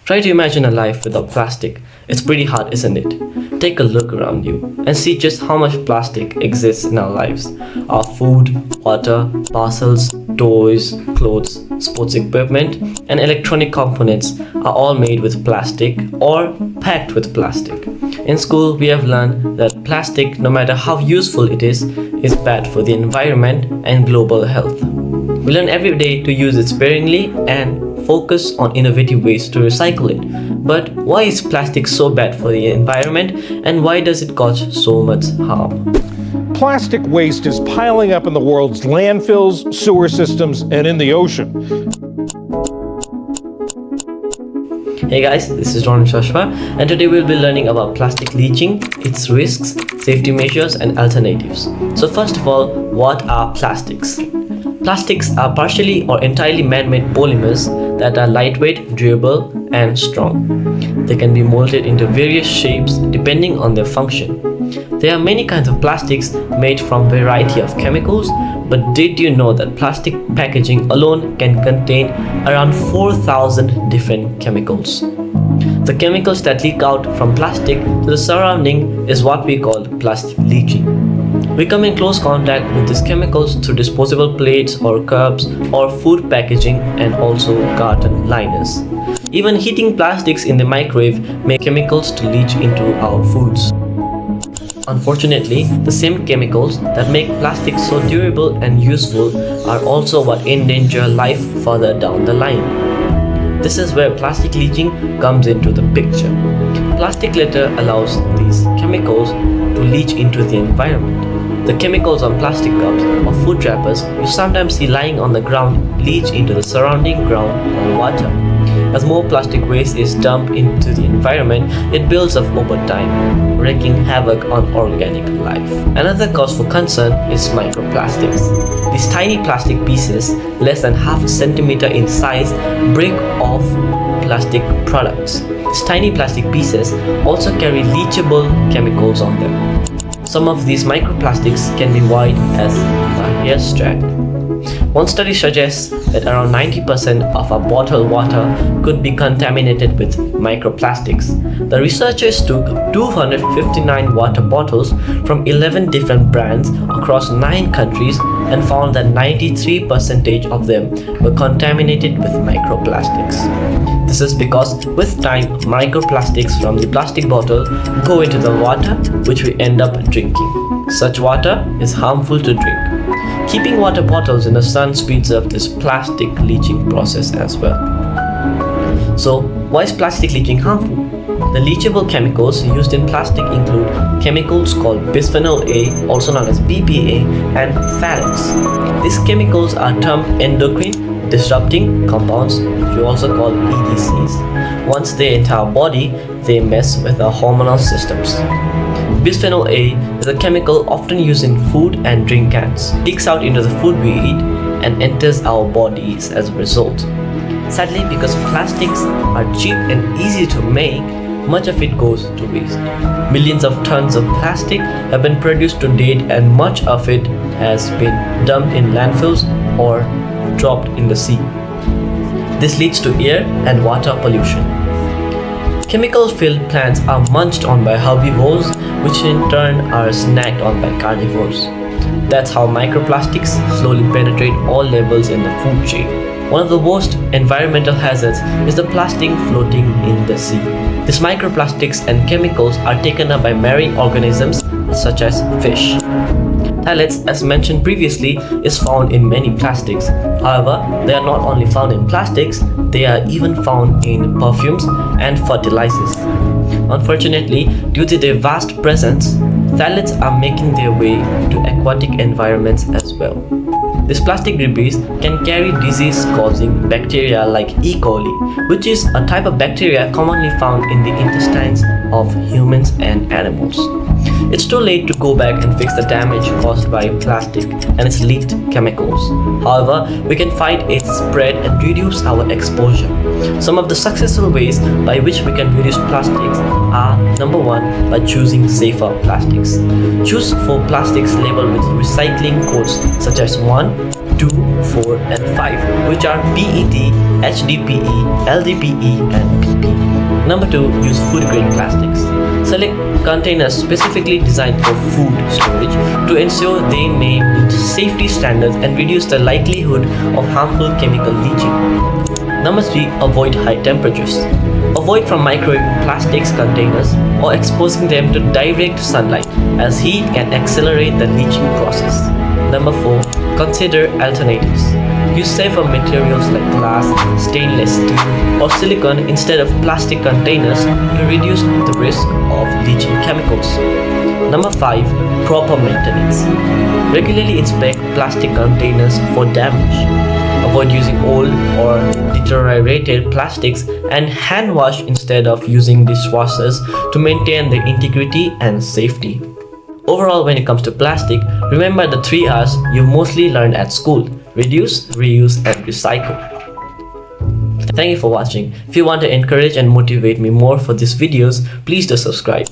Try to imagine a life without plastic. It's pretty hard, isn't it? Take a look around you and see just how much plastic exists in our lives. Our food, water, parcels, toys, clothes, sports equipment, and electronic components are all made with plastic or packed with plastic. In school, we have learned that plastic, no matter how useful it is bad for the environment and global health. We learn every day to use it sparingly and focus on innovative ways to recycle it. But why is plastic so bad for the environment, and why does it cause so much harm? Plastic waste is piling up in the world's landfills, sewer systems, and in the ocean. Hey guys, this is Ronit and today we'll be learning about plastic leaching, its risks, safety measures, and alternatives. So first of all, what are plastics? Plastics are partially or entirely man-made polymers that are lightweight, durable, and strong. They can be molded into various shapes depending on their function. There are many kinds of plastics made from a variety of chemicals, but did you know that plastic packaging alone can contain around 4,000 different chemicals? The chemicals that leak out from plastic to the surrounding is what we call plastic leaching. We come in close contact with these chemicals through disposable plates or cups or food packaging and also carton liners. Even heating plastics in the microwave make chemicals to leach into our foods. Unfortunately, the same chemicals that make plastic so durable and useful are also what endanger life further down the line. This is where plastic leaching comes into the picture. Plastic litter allows these chemicals to leach into the environment. The chemicals on plastic cups or food wrappers you sometimes see lying on the ground leach into the surrounding ground or water. As more plastic waste is dumped into the environment, it builds up over time, wreaking havoc on organic life. Another cause for concern is microplastics. These tiny plastic pieces, less than half a centimeter in size, break off plastic products. These tiny plastic pieces also carry leachable chemicals on them. Some of these microplastics can be wide as a hair strand. One study suggests that around 90% of our bottled water could be contaminated with microplastics. The researchers took 259 water bottles from 11 different brands across 9 countries and found that 93% of them were contaminated with microplastics. This is because with time, microplastics from the plastic bottle go into the water, which we end up drinking. Such water is harmful to drink. Keeping water bottles in the sun speeds up this plastic leaching process as well. So, why is plastic leaching harmful? The leachable chemicals used in plastic include chemicals called bisphenol A, also known as BPA, and phthalates. These chemicals are termed endocrine disrupting compounds, which we also call EDCs. Once they enter our body, they mess with our hormonal systems. Bisphenol A is a chemical often used in food and drink cans. It leaks out into the food we eat and enters our bodies as a result. Sadly, because plastics are cheap and easy to make, much of it goes to waste. Millions of tons of plastic have been produced to date, and much of it has been dumped in landfills or dropped in the sea. This leads to air and water pollution. Chemical-filled plants are munched on by herbivores, which in turn are snacked on by carnivores. That's how microplastics slowly penetrate all levels in the food chain. One of the worst environmental hazards is the plastic floating in the sea. These microplastics and chemicals are taken up by marine organisms such as fish. Phthalates, as mentioned previously, is found in many plastics. However, they are not only found in plastics, they are even found in perfumes and fertilizers. Unfortunately, due to their vast presence, phthalates are making their way to aquatic environments as well. These plastic debris can carry disease-causing bacteria like E. coli, which is a type of bacteria commonly found in the intestines of humans and animals. It's too late to go back and fix the damage caused by plastic and its leaked chemicals. However, we can fight its spread and reduce our exposure. Some of the successful ways by which we can reduce plastics are: number 1, by choosing safer plastics. Choose for plastics labeled with recycling codes such as 1, 2, 4, and 5, which are PET, HDPE, LDPE, and PP. Number 2, use food-grade plastics. Select containers specifically designed for food storage to ensure they meet safety standards and reduce the likelihood of harmful chemical leaching. Number 3, avoid high temperatures. Avoid from microplastics containers or exposing them to direct sunlight, as heat can accelerate the leaching process. Number 4, consider alternatives. Use safer materials like glass, stainless steel, or silicone instead of plastic containers to reduce the risk of leaching chemicals. Number 5, proper maintenance. Regularly inspect plastic containers for damage. Avoid using old or deteriorated plastics and hand wash instead of using dishwashers to maintain their integrity and safety. Overall, when it comes to plastic, remember the 3 R's you mostly learned at school: reduce, reuse, and recycle. Thank you for watching. If you want to encourage and motivate me more for these videos, please do subscribe.